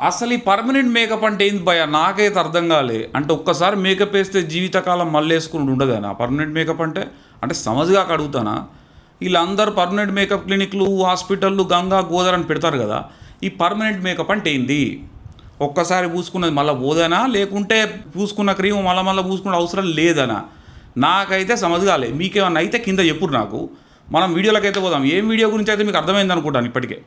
అసలు ఈ permanent makeup అంటే ఏంది భయ? నాకైతే అర్థం కాలే. అంటే ఒక్కసారి మేకప్ వేస్తే జీవితకాలం మళ్ళీ వేసుకుని ఉండదేనా పర్మనెంట్ మేకప్ అంటే సమజ్గా అడుగుతానా? వీళ్ళందరూ పర్మనెంట్ మేకప్ క్లినిక్లు, హాస్పిటళ్ళు, గంగా గోదావరి అని పెడతారు కదా. ఈ పర్మనెంట్ మేకప్ అంటే ఏంది? ఒక్కసారి పూసుకున్నది మళ్ళీ పోదనా, లేకుంటే పూసుకున్న క్రీమ్ మళ్ళీ పూసుకునే అవసరం లేదనా? నాకైతే సమజ్ కాలే. మీకేమన్నా అయితే కింద చెప్పురు నాకు. మనం వీడియోలకైతే పోదాం. ఏం వీడియో గురించి అయితే మీకు అర్థమైంది అనుకుంటాను ఇప్పటికే.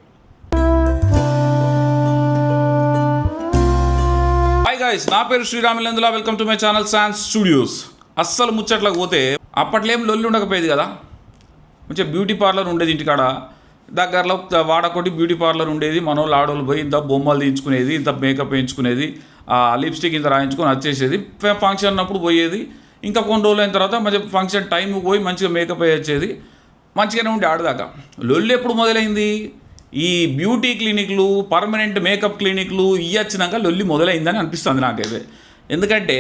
హాయ్ గాయ్స్, నా పేరు Sriramulendula. Welcome to my channel Shans studios. అస్సలు ముచ్చట్లకు పోతే అప్పట్లో ఏం లొల్లి ఉండకపోయేది కదా. మంచిగా బ్యూటీ పార్లర్ ఉండేది ఇంటికాడ దగ్గరలో. వాడకొట్టి బ్యూటీ పార్లర్ ఉండేది. మనోళ్ళు ఆడోళ్ళు పోయి ఇంత బొమ్మలు తీయించుకునేది, ఇంత మేకప్ వేయించుకునేది, లిప్స్టిక్ ఇంత రాయించుకొని వచ్చేసేది. ఫంక్షన్ అన్నప్పుడు పోయేది. ఇంకా కొన్ని రోజులు అయిన తర్వాత మంచిగా ఫంక్షన్ టైంకి పోయి మంచిగా మేకప్ వేయించేది. మంచిగానే ఉండి ఆడదాకా. లొల్లి ఎప్పుడు మొదలైంది? ఈ బ్యూటీ క్లినిక్లు, పర్మనెంట్ మేకప్ క్లినిక్లు ఇవ్వచ్చినాక లొల్లి మొదలైందని అనిపిస్తుంది నాకైతే. ఎందుకంటే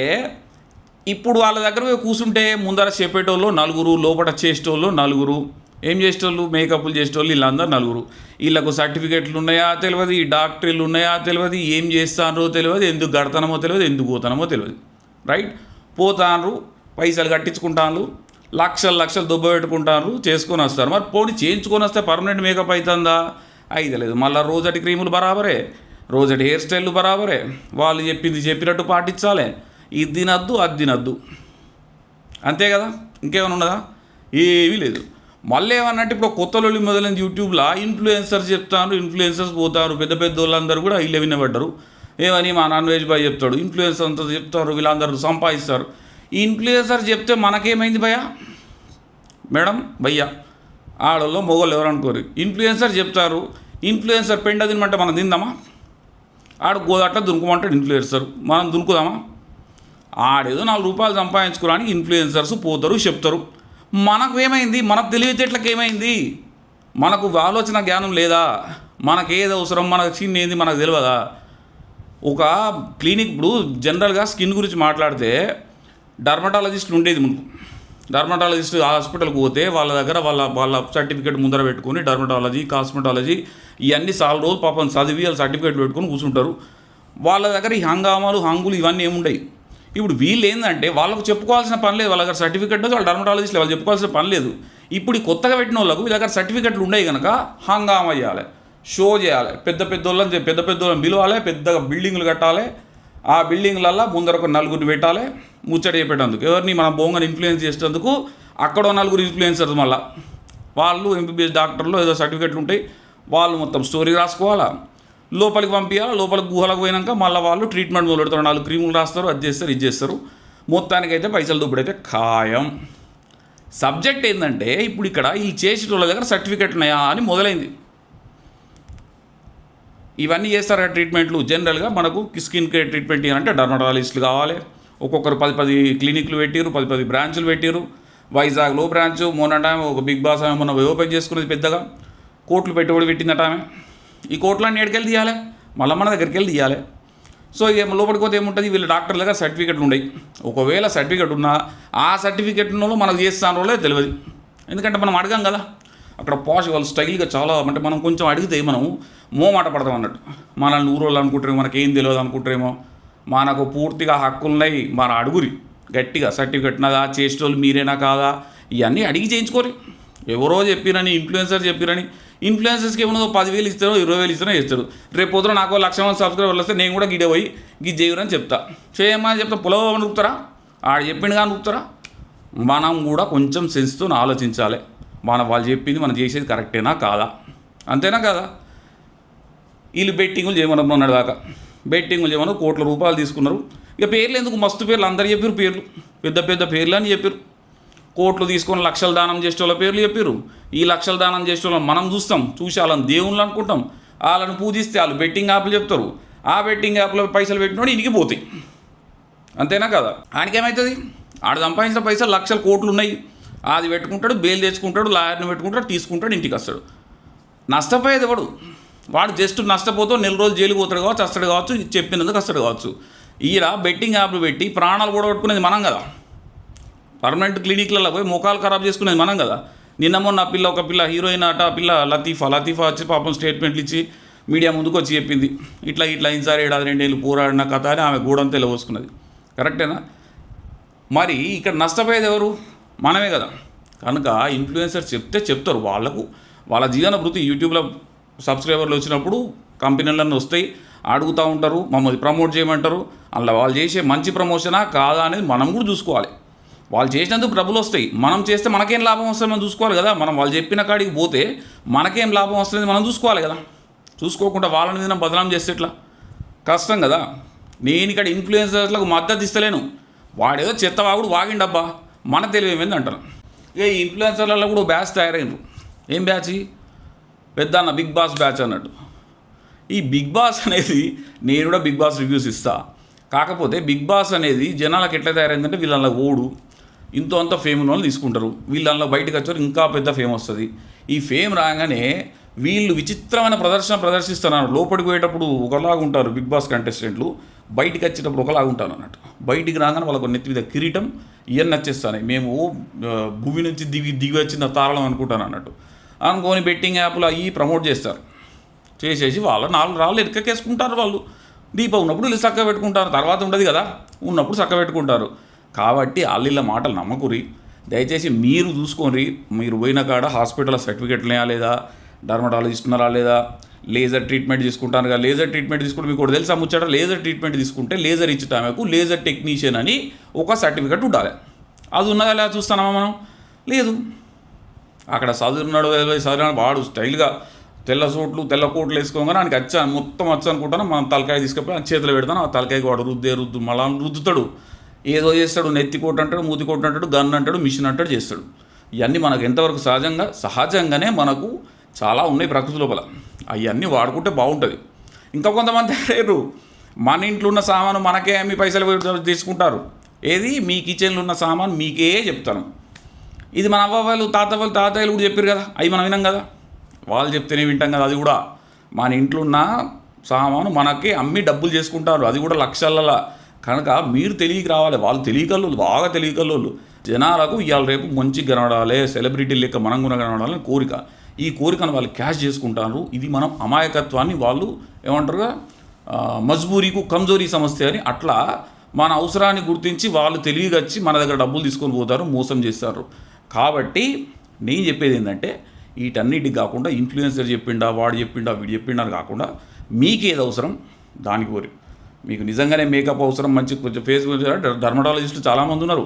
ఇప్పుడు వాళ్ళ దగ్గర కూర్చుంటే ముందర చెప్పేటోళ్ళు నలుగురు, లోపల చేసేటోళ్ళు నలుగురు, ఏం చేసేటోళ్ళు మేకప్లు చేసేటోళ్ళు వీళ్ళందరూ నలుగురు. వీళ్ళకు సర్టిఫికెట్లు ఉన్నాయా తెలియదు, ఈ డాక్టర్లు ఉన్నాయా తెలియదు, ఏం చేస్తానో తెలియదు, ఎందుకు కడతానమో తెలియదు, ఎందుకు పోతానమో తెలియదు. రైట్? పోతాను, పైసలు కట్టించుకుంటాను, లక్షలు దుబ్బ పెట్టుకుంటారు, చేసుకొని వస్తారు. మరి పోనీ చేయించుకొని వస్తే పర్మనెంట్ మేకప్ అవుతుందా? అయితే లేదు. మళ్ళీ రోజటి క్రీములు బరాబరే, రోజటి హెయిర్ స్టైళ్ళు బరాబరే, వాళ్ళు చెప్పింది చెప్పినట్టు పాటించాలి. ఇది తినద్దు, అది తినద్దు, అంతే కదా. ఇంకేమైనా ఉన్నదా? ఏమీ లేదు. మళ్ళీ ఏమన్నట్టు ఇప్పుడు కొత్త లొల్లి మొదలైంది యూట్యూబ్లో. ఇన్ఫ్లుయెన్సర్స్ చెప్తారు, ఇన్ఫ్లుయెన్సర్స్ పోతారు. పెద్ద వాళ్ళందరూ కూడా వీళ్ళే వినబడ్డారు. ఏమని మా నాన్ వెజ్ బాయ్ చెప్తాడు, ఇన్ఫ్లుయెన్సర్ అంతా చెప్తారు, వీళ్ళందరూ సంపాదిస్తారు. ఈ ఇన్ఫ్లుయెన్సర్ చెప్తే మనకేమైంది భయ్యా? మేడం భయ్యా, ఆడల్లో మొగోళ్ళు ఎవరు అనుకోరు. ఇన్ఫ్లుయెన్సర్ చెప్తారు, ఇన్ఫ్లుయెన్సర్ పెండ తినమంటే మనం తిందామా? ఆడు గోదట్లా దునుకోమంటాడు ఇన్ఫ్లుయెన్సర్, మనం దునుకుదామా? ఆడేదో 4 రూపాయలు సంపాదించుకోవడానికి ఇన్ఫ్లుయెన్సర్స్ పోతారు, చెప్తారు. మనకు ఏమైంది? మనకు తెలివితేటలకు ఏమైంది? మనకు ఆలోచన జ్ఞానం లేదా? మనకు ఏది అవసరం, మనకు చిన్న ఏంది మనకు తెలియదా? ఒక క్లినిక్ ఇప్పుడు జనరల్గా స్కిన్ గురించి మాట్లాడితే డర్మటాలజిస్ట్ ఉండేది ముందు. డర్మటాలజిస్ట్ హాస్పిటల్కి పోతే వాళ్ళ దగ్గర వాళ్ళ సర్టిఫికేట్ ముందర పెట్టుకొని డర్మటాలజీ, కాస్మెటాలజీ ఇవన్నీ చాలా రోజులు పాపం చదివి వాళ్ళ సర్టిఫికేట్ పెట్టుకొని కూర్చుంటారు. వాళ్ళ దగ్గర ఈ హంగామాలు, హంగులు ఇవన్నీ ఏముండయి. ఇప్పుడు వీళ్ళు ఏంటంటే వాళ్ళకు చెప్పుకోవాల్సిన పని లేదు. వాళ్ళ దగ్గర సర్టిఫికేట్ వాళ్ళు డర్మటాలజిస్ట్లు, వాళ్ళు చెప్పుకోవాల్సిన పని లేదు. ఇప్పుడు ఈ కొత్తగా పెట్టిన వాళ్ళకు వీళ్ళ దగ్గర సర్టిఫికెట్లు ఉన్నాయి కనుక హంగామా చేయాలి, షో చేయాలి, పెద్ద వాళ్ళని పిలవాలి, పెద్దగా బిల్డింగ్లు కట్టాలి. ఆ బిల్డింగ్లల్లో ముందర ఒక నలుగురిని పెట్టాలి ముచ్చట చెప్పేటందుకు. ఎవరిని? మనం బొంగని ఇన్ఫ్లుయెన్స్ చేసేందుకు అక్కడ 4 ఇన్ఫ్లుయెన్సర్స్. మళ్ళీ వాళ్ళు ఎంబీబీఎస్ డాక్టర్లు ఏదో సర్టిఫికెట్లు ఉంటాయి, వాళ్ళు మొత్తం స్టోరీ రాసుకోవాలా, లోపలికి పంపించాలి. లోపలికి గుహలకు పోయినాక మళ్ళీ వాళ్ళు ట్రీట్మెంట్ మొదలు పెడతారు. 4 క్రీములు రాస్తారు, అది చేస్తారు, ఇది చేస్తారు. మొత్తానికైతే పైసలు దుబ్బడైతే ఖాయం. సబ్జెక్ట్ ఏంటంటే ఇప్పుడు ఇక్కడ వీళ్ళు చేసేటోళ్ళ దగ్గర సర్టిఫికెట్ ఉన్నాయా అని మొదలైంది. ఇవన్నీ చేస్తారు ట్రీట్మెంట్లు. జనరల్గా మనకు స్కిన్ కేర్ ట్రీట్మెంట్ అంటే డర్మటాలజిస్టులు కావాలి. ఒక్కొక్కరు 10 క్లినిక్లు పెట్టారు, 10 బ్రాంచులు పెట్టారు. వైజాగ్లో బ్రాంచ్, మొన్న టైం ఒక బిగ్ బాస్ ఆమె మొన్న ఓపెన్ చేసుకున్నది పెద్దగా, కోట్లు పెట్టుబడి పెట్టిందట ఆమె. ఈ కోట్లన్నీ ఎక్కడికి తీయాలి? మళ్ళీ మన దగ్గరికి వెళ్ళి తీయాలి. సో ఇక లోపలికి పోతే ఏముంటుంది? వీళ్ళ డాక్టర్ల దగ్గర సర్టిఫికెట్లు ఉన్నాయి. ఒకవేళ సర్టిఫికెట్ ఉన్నా ఆ సర్టిఫికెట్లో మనకు చేస్తానో లేదో తెలియదు. ఎందుకంటే మనం అడగాం కదా. అక్కడ పాష్ వాళ్ళు స్టైల్గా చాలా, అంటే మనం కొంచెం అడిగితే మనం మోమాట పడతాం అన్నట్టు. మనల్ని ఊరోళ్ళు అనుకుంటారేమో, మనకేం తెలియదు అనుకుంటారేమో. మనకు పూర్తిగా హక్కులున్నాయి, మన అడుగురి గట్టిగా సర్టిఫికెట్ ఉన్నదా, చేసేటోళ్ళు మీరేనా కాదా, ఇవన్నీ అడిగి చేయించుకోరు. ఎవరో చెప్పిరని, ఇన్ఫ్లుయెన్సర్ చెప్పిరని. ఇన్ఫ్లుయెన్సర్స్కి ఏమన్నా 10,000 ఇస్తారో 20,000 ఇస్తారో చేస్తారు. రేపు పొద్దున నాకు 1,00,000 మంది సబ్స్క్రైబర్లు వస్తే నేను కూడా గిడే పోయి గిది చేయరని చెప్తా. చేయమని చెప్తా, పొలవ నూపుతారా? ఆడు చెప్పిండు కానీ నూపుతారా? మనం కూడా కొంచెం సెన్స్తో ఆలోచించాలి. వాళ్ళు చెప్పింది మనం చేసేది కరెక్టేనా కాదా, అంతేనా కాదా? వీళ్ళు బెట్టింగులు చేయమన్నారు మొన్నటి దాకా. బెట్టింగులు చేయమన్నారు, కోట్ల రూపాయలు తీసుకున్నారు. ఇక పేర్లు ఎందుకు? మస్తు పేర్లు అందరు చెప్పారు, పేర్లు పెద్ద పేర్లు అని చెప్పారు. కోట్లు తీసుకొని లక్షలు దానం చేసే వాళ్ళ పేర్లు చెప్పారు. ఈ లక్షలు దానం చేసే వాళ్ళని మనం చూసి వాళ్ళని దేవుళ్ళు అనుకుంటాం. వాళ్ళని పూజిస్తే వాళ్ళు బెట్టింగ్ యాప్లు చెప్తారు. ఆ బెట్టింగ్ యాప్లో పైసలు పెట్టినోడు ఇంటికి పోతాయి, అంతేనా కదా? ఆయనకేమవుతుంది? ఆడ సంపాదించిన పైసలు లక్షలు కోట్లు ఉన్నాయి. అది పెట్టుకుంటాడు, బెయిల్ తెచ్చుకుంటాడు, లాయర్ని పెట్టుకుంటాడు, తీసుకుంటాడు, ఇంటికి వస్తాడు. నష్టపోయేది ఎవడు? వాడు జస్ట్ నష్టపోతూ 4 రోజులు జైలుకి పోతాడు కావచ్చు, వస్తాడు కావచ్చు, చెప్పినందుకు వస్తాడు కావచ్చు. ఈడ బెట్టింగ్ యాప్లు పెట్టి ప్రాణాలు కూడా పట్టుకునేది మనం కదా. పర్మనెంట్ క్లినిక్లలో పోయి ముఖాలు ఖరాబ్ చేసుకునేది మనం కదా. నిన్న మొన్న ఒక పిల్ల హీరోయిన్ అట, పిల్ల లతీఫా వచ్చి పాపం స్టేట్మెంట్లు ఇచ్చి మీడియా ముందుకు వచ్చి చెప్పింది, ఇట్లా ఇట్లా అయింది ఏడాది 2 ఏళ్ళు పోరాడిన కథ అని ఆమె గూడంతా పోసుకున్నది. కరెక్టేనా? మరి ఇక్కడ నష్టపోయేది ఎవరు? మనమే కదా. కనుక ఇన్ఫ్లుయెన్సర్స్ చెప్తారు, వాళ్ళ జీవన వృత్తి. యూట్యూబ్లో సబ్స్క్రైబర్లు వచ్చినప్పుడు కంపెనీలన్నీ వస్తాయి, అడుగుతూ ఉంటారు, మమ్మల్ని ప్రమోట్ చేయమంటారు. అలా వాళ్ళు చేసే మంచి ప్రమోషనా కాదా అనేది మనం కూడా చూసుకోవాలి. వాళ్ళు చేసినందుకు డబ్బులు వస్తాయి, మనం చేస్తే మనకేం లాభం వస్తుంది మనం చూసుకోవాలి కదా. మనం వాళ్ళు చెప్పిన కాడికి పోతే మనకేం లాభం వస్తుంది మనం చూసుకోవాలి కదా. చూసుకోకుండా వాళ్ళని మీద బదనాం చేస్తే ఇట్లా కష్టం కదా. నేను ఇక్కడ ఇన్ఫ్లుయెన్సర్లకు మద్దతు ఇస్తలేను. వాడేదో చెత్తవాగుడు వాగిండబ్బా, మన తెలివి ఏమైంది అంటాను. ఇక ఈ ఇన్ఫ్లుయెన్సర్లలో కూడా బ్యాచ్ తయారైనరు. ఏం బ్యాచ్? పెద్ద అన్న బిగ్ బాస్ బ్యాచ్ అన్నట్టు. ఈ బిగ్ బాస్ అనేది, నేను కూడా బిగ్ బాస్ రివ్యూస్ ఇస్తా. కాకపోతే బిగ్ బాస్ అనేది జనాలకు ఎట్లా తయారైందంటే, వీళ్ళ ఓడు ఇంతో అంత ఫేమ్ ఉన్న వాళ్ళు తీసుకుంటారు, వీళ్ళల్లో బయటకు వచ్చారు ఇంకా పెద్ద ఫేమ్ వస్తుంది. ఈ ఫేమ్ రాగానే వీళ్ళు విచిత్రమైన ప్రదర్శిస్తున్నారు. లోపలికి పోయేటప్పుడు ఒకలాగా ఉంటారు బిగ్ బాస్ కంటెస్టెంట్లు, బయటికి వచ్చేటప్పుడు ఒకలాగా ఉంటారు అన్నట్టు. బయటికి రాగానే వాళ్ళకు నెత్తి మీద కిరీటం ఇవన్నీ వచ్చేస్తాయి. మేము భూమి నుంచి దిగి వచ్చిన తారలం అనుకుంటాను అన్నట్టు అనుకోని బెట్టింగ్ యాప్లు అవి ప్రమోట్ చేసేసి వాళ్ళ 4 రాళ్ళు ఎక్కకేసుకుంటారు. వాళ్ళు దీపం ఉన్నప్పుడు వీళ్ళు చక్క పెట్టుకుంటారు, తర్వాత ఉండదు కదా, ఉన్నప్పుడు చక్క పెట్టుకుంటారు. కాబట్టి వాళ్ళ మాటలు నమ్మకురి. దయచేసి మీరు చూసుకోండి. మీరు పోయిన కాడ హాస్పిటల్ సర్టిఫికెట్లు లేదా, డర్మటాలజిస్ట్ ఉన్నారా లేదా, లేజర్ ట్రీట్మెంట్ తీసుకుంటాను కదా. లేజర్ ట్రీట్మెంట్ తీసుకుంటే మీకు ఒకటి తెలుసా ముచ్చట, లేజర్ ట్రీట్మెంట్ తీసుకుంటే లేజర్ ఇచ్చిన ఆమెకు లేజర్ టెక్నీషియన్ అని ఒక సర్టిఫికెట్ ఉండాలి. అది ఉన్నదా లేదా చూస్తున్నామా మనం? లేదు. అక్కడ చదివినాడు వాడు స్టైల్గా తెల్ల సూట్లు తెల్ల కోట్లు వేసుకోగానే ఆయనకి మొత్తం అనుకుంటాను. మనం తలకాయ తీసుకపోయి ఆ చేతిలో పెడతాను, ఆ తలకాయకి వాడు మళ్ళా రుద్దుతాడు, ఏదో చేస్తాడు. నెత్తి కోట్ అంటాడు, మూతి కోట్ అంటాడు, గన్ అంటాడు, మిషన్ అంటాడు, చేస్తాడు. ఇవన్నీ మనకు ఎంతవరకు సహజంగానే మనకు చాలా ఉన్నాయి ప్రకృతి లోపల. అవన్నీ వాడుకుంటే బాగుంటుంది. ఇంకా కొంతమంది లేరు, మన ఇంట్లో ఉన్న సామాను మనకే మీ పైసలు తీసుకుంటారు. ఏది మీ కిచెన్లో ఉన్న సామాను మీకే చెప్తాను. ఇది మన అవ్వవాళ్ళు తాతయ్యలు కూడా చెప్పారు కదా, అవి మనం వినాం కదా, వాళ్ళు చెప్తేనే వింటాం కదా. అది కూడా మన ఇంట్లో ఉన్న సామాను మనకే అమ్మి డబ్బులు చేసుకుంటారు, అది కూడా లక్షలలో. కనుక మీరు తెలియక రావాలి, వాళ్ళు తెలియకల్లోళ్ళు, బాగా తెలియకల్లోళ్ళు. జనాలకు ఇవాళ రేపు మంచిగా కనబడాలి, సెలబ్రిటీ లెక్క మనం కూడా కనబడాలని కోరిక. ఈ కోరికను వాళ్ళు క్యాష్ చేసుకుంటారు. ఇది మనం అమాయకత్వాన్ని వాళ్ళు ఏమంటారుగా మజ్బూరీకు కమ్జోరీ సమస్య అని, అట్లా మన అవసరాన్ని గుర్తించి వాళ్ళు తెలివిగా వచ్చి మన దగ్గర డబ్బులు తీసుకొని పోతారు, మోసం చేస్తారు. కాబట్టి నేను చెప్పేది ఏంటంటే, వీటన్నిటికి కాకుండా ఇన్ఫ్లుయెన్సర్ చెప్పిండా, వాడు చెప్పిండా, వీడు చెప్పిండా అని కాకుండా మీకు ఏది అవసరం దానికి కోరి. మీకు నిజంగానే మేకప్ అవసరం, మంచి కొంచెం ఫేస్ డర్మటాలజిస్టులు చాలామంది ఉన్నారు,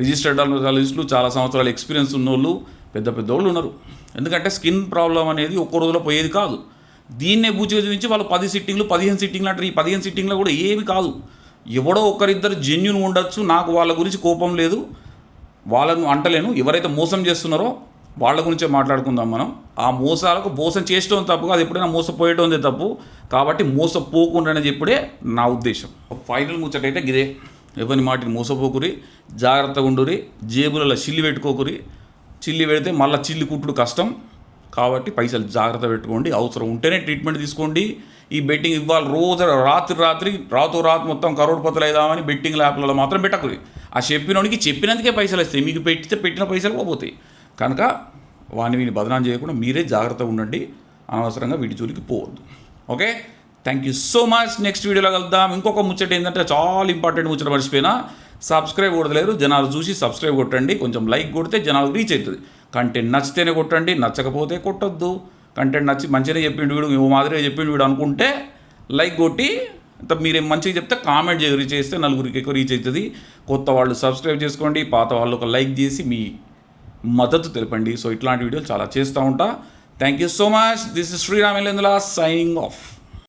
రిజిస్టర్డ్ డర్మటాలజిస్టులు, చాలా సంవత్సరాల ఎక్స్పీరియన్స్ ఉన్నోళ్ళు, పెద్ద వాళ్ళు ఉన్నారు. ఎందుకంటే స్కిన్ ప్రాబ్లం అనేది ఒక్క రోజులో పోయేది కాదు. దీన్నే బూచిగా చూపించి వాళ్ళు 10 సిట్టింగ్లు 15 సిట్టింగ్లు అంటారు. ఈ 15 సిట్టింగ్లో కూడా ఏమి కాదు, ఎవడో ఒకరిద్దరు జెన్యున్ ఉండొచ్చు. నాకు వాళ్ళ గురించి కోపం లేదు, వాళ్ళను అంటలేను. ఎవరైతే మోసం చేస్తున్నారో వాళ్ళ గురించే మాట్లాడుకుందాం మనం. ఆ మోసం చేసడం తప్పు కాదు, ఎప్పుడైనా మోసపోయటం తప్పు. కాబట్టి మోసపోకుండా చెప్పుడే నా ఉద్దేశం. ఫైనల్ ముచ్చటైతే గిదే, ఎవరి మాటిని మోసపోకురి, జాగ్రత్తగా ఉండురి, జేబులలో చిల్లి పెట్టుకోకురి. చిల్లి పెడితే మళ్ళీ చిల్లి కుట్టుడు కష్టం. కాబట్టి పైసలు జాగ్రత్త పెట్టుకోండి, అవసరం ఉంటేనే ట్రీట్మెంట్ తీసుకోండి. ఈ బెట్టింగ్ ఇవ్వాలి రోజు రాత్రి మొత్తం కరోడ్పతులు అయిదామని బెట్టింగ్ యాప్లలో మాత్రం పెట్టకురి. ఆ చెప్పినోడికి చెప్పినందుకే పైసలు వస్తాయి, మీకు పెట్టిన పైసలు పోతాయి. కనుక వీని బదనాం చేయకుండా మీరే జాగ్రత్తగా ఉండండి, అనవసరంగా వీటి జోలికి పోవద్దు. Okay, thank you so much. Next వీడియోలో కలుద్దాం. ఇంకొక ముచ్చట ఏంటంటే, చాలా ఇంపార్టెంట్ ముచ్చట మర్చిపోయినా, సబ్స్క్రైబ్ కొడతలేరు జనాలు, చూసి సబ్స్క్రైబ్ కొట్టండి. కొంచెం లైక్ కొడితే జనాలకు రీచ్ అవుతుంది. కంటెంట్ నచ్చితేనే కొట్టండి, నచ్చకపోతే కొట్టొద్దు. కంటెంట్ నచ్చి మంచిగానే చెప్పిండు వీడు, మేము మాదిరిగా చెప్పిండు వీడు అనుకుంటే లైక్ కొట్టి, మీరేం మంచిగా చెప్తే కామెంట్ చేస్తే నలుగురికి ఎక్కువ రీచ్ అవుతుంది. కొత్త వాళ్ళు సబ్స్క్రైబ్ చేసుకోండి, పాత వాళ్ళు ఒక లైక్ చేసి మీ మద్దతు తెలపండి. సో ఇట్లాంటి వీడియోలు చాలా చేస్తూ ఉంటా. Thank you so much. This is Sriram Yellendula signing of.